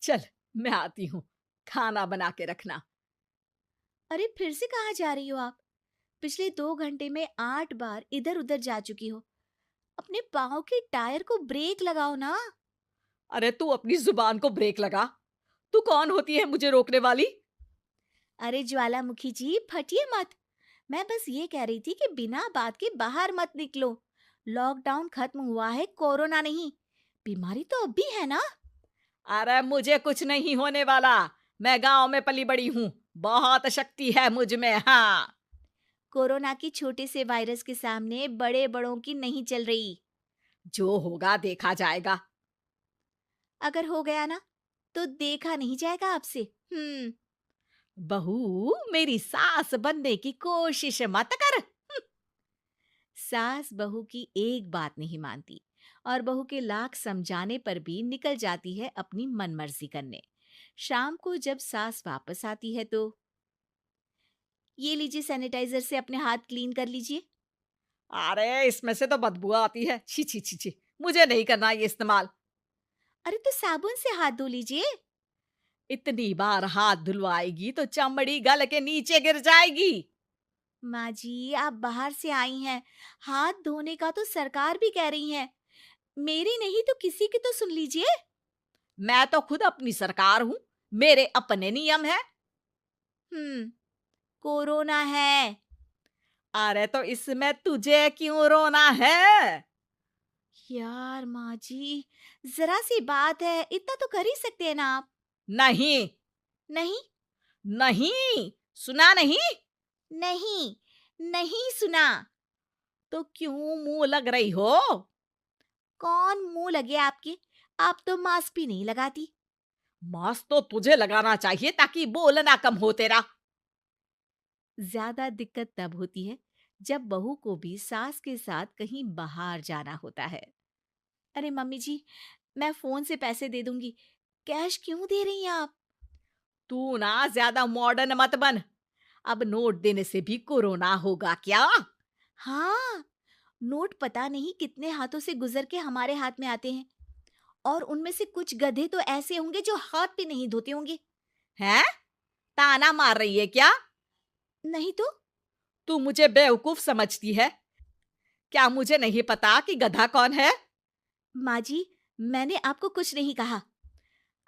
चल, मैं आती हूँ, खाना बना के रखना। अरे फिर से कहाँ जा रही हो आप? पिछले 2 घंटे में 8 बार इधर उधर जा चुकी हो। अपने पाँव के टायर को ब्रेक लगाओ ना। अरे तू अपनी जुबान को ब्रेक लगा। तू कौन होती है मुझे रोकने वाली? अरे ज्वालामुखी जी, फटिए मत। मैं बस ये कह रही थी कि बिना बात के बाहर मत निकलो। लॉकडाउन खत्म हुआ है, कोरोना नहीं। बीमारी तो अब भी है ना। अरे मुझे कुछ नहीं होने वाला। मैं गांव में पली बड़ी हूँ। बहुत शक्ति है मुझ में। हाँ। कोरोना की छोटे से वायरस के सामने बड़े बड़ों की नहीं चल रही। जो होगा देखा जाएगा। अगर हो गया ना, तो देखा नहीं जाएगा आपसे। बहू, मेरी सास बनने की कोशिश मत कर। सास बहू की एक बात नहीं मानती और बहू के लाख समझाने पर भी निकल जाती है अपनी मनमर्जी करने। शाम को जब सास वापस आती है तो, ये लीजिए सैनिटाइजर से अपने हाथ क्लीन कर लीजिए। अरे इसमें से तो बदबू आती है। छी छी छी छी। मुझे नहीं करना ये इस्तेमाल। अरे तो साबुन से हाथ धो लीजिए। इतनी बार हाथ धुलवाएगी तो चमड़ी गल के नीचे गिर जाएगी। माँ जी, आप बाहर से आई हैं, हाथ धोने का तो सरकार भी कह रही है। मेरी नहीं तो किसी की तो सुन लीजिए। मैं तो खुद अपनी सरकार हूँ। मेरे अपने नियम है। हम्म कोरोना है। अरे तो इसमें तुझे क्यों रोना है? यार माँ जी, जरा सी बात है, इतना तो कर ही सकते हैं ना आप। नहीं। नहीं। नहीं। सुना नहीं? नहीं, नहीं सुना। तो क्यों मुंह लग रही हो? कौन मुंह लगे आपके? आप तो मास्क भी नहीं लगाती। मास्क तो तुझे लगाना चाहिए ताकि बोलना कम हो तेरा। ज्यादा दिक्कत तब होती है जब बहू को भी सास के साथ कहीं बाहर जाना होता है। अरे मम्मी जी, मैं फोन से पैसे दे दूंगी। कैश क्यों दे रही हैं आप? तू ना ज्यादा मॉडर्न मत बन। अब नोट देने से भी कोरोना होगा क्या? हाँ, नोट पता नहीं कितने हाथों से गुजर के हमारे हाथ में आते हैं, और उनमें से कुछ गधे तो ऐसे होंगे जो हाथ भी नहीं धोते होंगे। हैं? ताना मार रही है क्या? नहीं तो। तू मुझे बेवकूफ समझती है? क्या मुझे नहीं पता कि गधा कौन है? माँ जी, मैंने आपको कुछ नहीं कहा।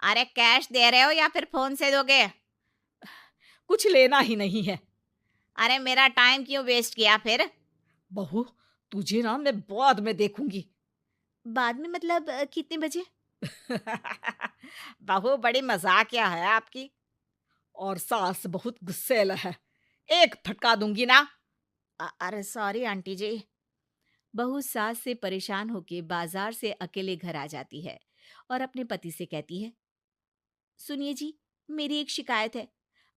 अरे कैश दे रहे हो या फिर फोन से दोगे? कुछ लेना ही नहीं है। अरे मेरा टाइम क्यों वेस्ट किया फिर? बहू, तुझे ना मैं बाद में देखूंगी। बाद में मतलब कितने बजे? बहू बड़ी मजाकिया है आपकी। और सास बहुत गुस्सैल है। एक फटका दूंगी ना। अरे सॉरी आंटी जी। बहू सास से परेशान होके बाजार से अकेले घर आ जाती है और अपने पति से कहती है, सुनिए जी, मेरी एक शिकायत है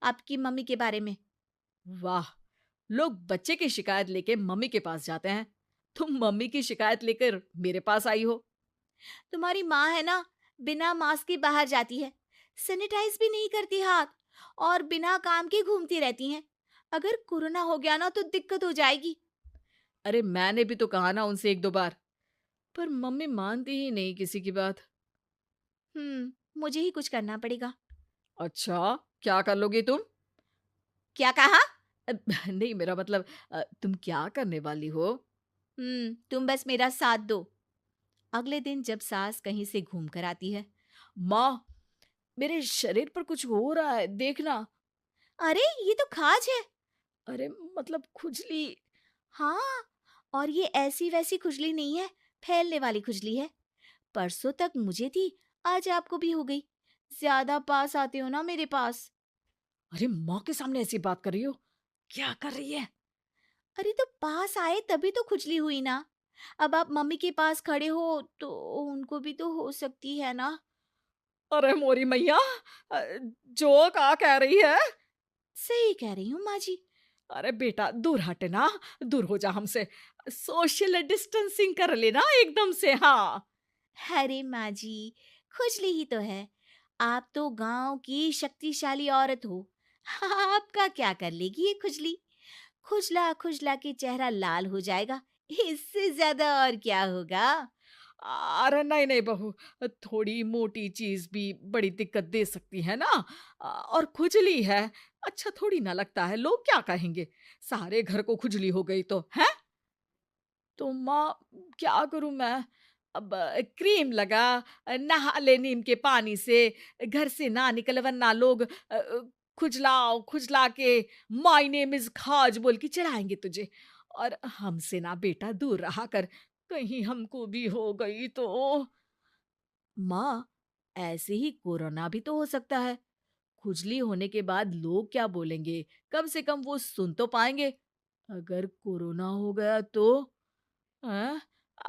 आपकी मम्मी के बारे में। वाह, लोग बच्चे की शिकायत लेके मम्मी के पास जाते हैं। तुम मम्मी की शिकायत लेकर मेरे पास आई हो। तुम्हारी माँ है ना, बिना मास्क के बाहर जाती है, सैनिटाइज भी नहीं करती हाथ, और बिना काम के घूमती रहती हैं। अगर कोरोना हो गया ना तो दिक्कत हो जाएगी। अरे मैंने भी तो कहा ना उनसे एक दो बार, पर मम्मी मानती ही नहीं किसी की बात। मुझे ही कुछ करना पड़ेगा। अच्छा, क्या कर लोगी तुम? क्या कहा? नहीं, मेरा मतलब तुम क्या करने वाली हो? तुम बस मेरा साथ दो। अगले दिन जब सास कहीं से घूम कर आती है, माँ, मेरे शरीर पर कुछ हो रहा है, देखना। अरे ये तो खाज है। अरे मतलब खुजली। हाँ, और ये ऐसी वैसी खुजली नहीं है, फैलने वाली खुजली है। परसों तक मुझे थी, आज आपको भी हो गई। ज्यादा पास आते हो ना मेरे पास। अरे माँ के सामने ऐसी बात कर रही हो? क्या कर रही है? अरे तो पास आए तभी तो खुजली हुई ना। अब आप मम्मी के पास खड़े हो तो उनको भी तो हो सकती है ना। अरे मोरी मैया, अ, जो का कह रही है? सही कह रही हूँ माँ जी। अरे बेटा दूर हट ना। दूर हो जा हमसे। सोशल डिस्टेंसिंग कर लेना एकदम से। हाँ। अरे माँ जी, खुजली ही तो है। आप तो गांव की शक्तिशाली औरत हो। आपका क्या कर लेगी ये खुजली? खुजला खुजला के चेहरा लाल हो जाएगा, इससे ज्यादा और क्या होगा। अरे नहीं नहीं बहू, थोड़ी मोटी चीज भी बड़ी दिक्कत दे सकती है ना। और खुजली है, अच्छा थोड़ी ना लगता है, लोग क्या कहेंगे, सारे घर को खुजली हो गई तो है। तो माँ, क्या करूं मैं? अब क्रीम लगा, नहा ले नीम के पानी से, घर से ना निकल वरना लोग खुजलाओ खुजला के माय नेम इज खाज बोल के चढ़ाएंगे तुझे। और हमसे ना बेटा दूर रहा कर, कहीं हमको भी हो गई तो। माँ, ऐसे ही कोरोना भी तो हो सकता है। खुजली होने के बाद लोग क्या बोलेंगे, कम से कम वो सुन तो पाएंगे। अगर कोरोना हो गया तो? हाँ,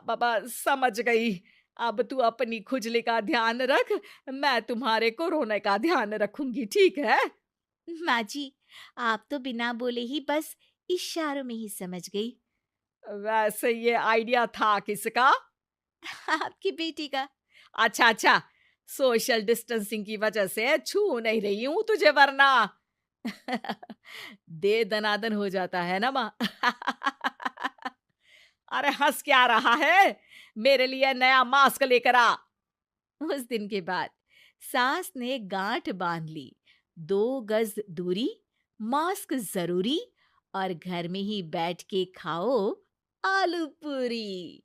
बाबा समझ गई। अब तू अपनी खुजली का ध्यान रख, मैं तुम्हारे कोरोना का ध्यान रखूंगी, ठीक है? माँ जी, आप तो बिना बोले ही बस इशारों में ही समझ गई। वैसे ये आइडिया था किसका? आपकी बेटी का। अच्छा अच्छा, सोशल डिस्टेंसिंग की वजह से छू नहीं रही हूं तुझे वरना। दे दनादन हो जाता है ना माँ। अरे हंस क्या रहा है, मेरे लिए नया मास्क लेकर आ। उस दिन के बाद सास ने गांठ बांध ली। 2 गज दूरी, मास्क जरूरी, और घर में ही बैठ के खाओ आलू पूरी।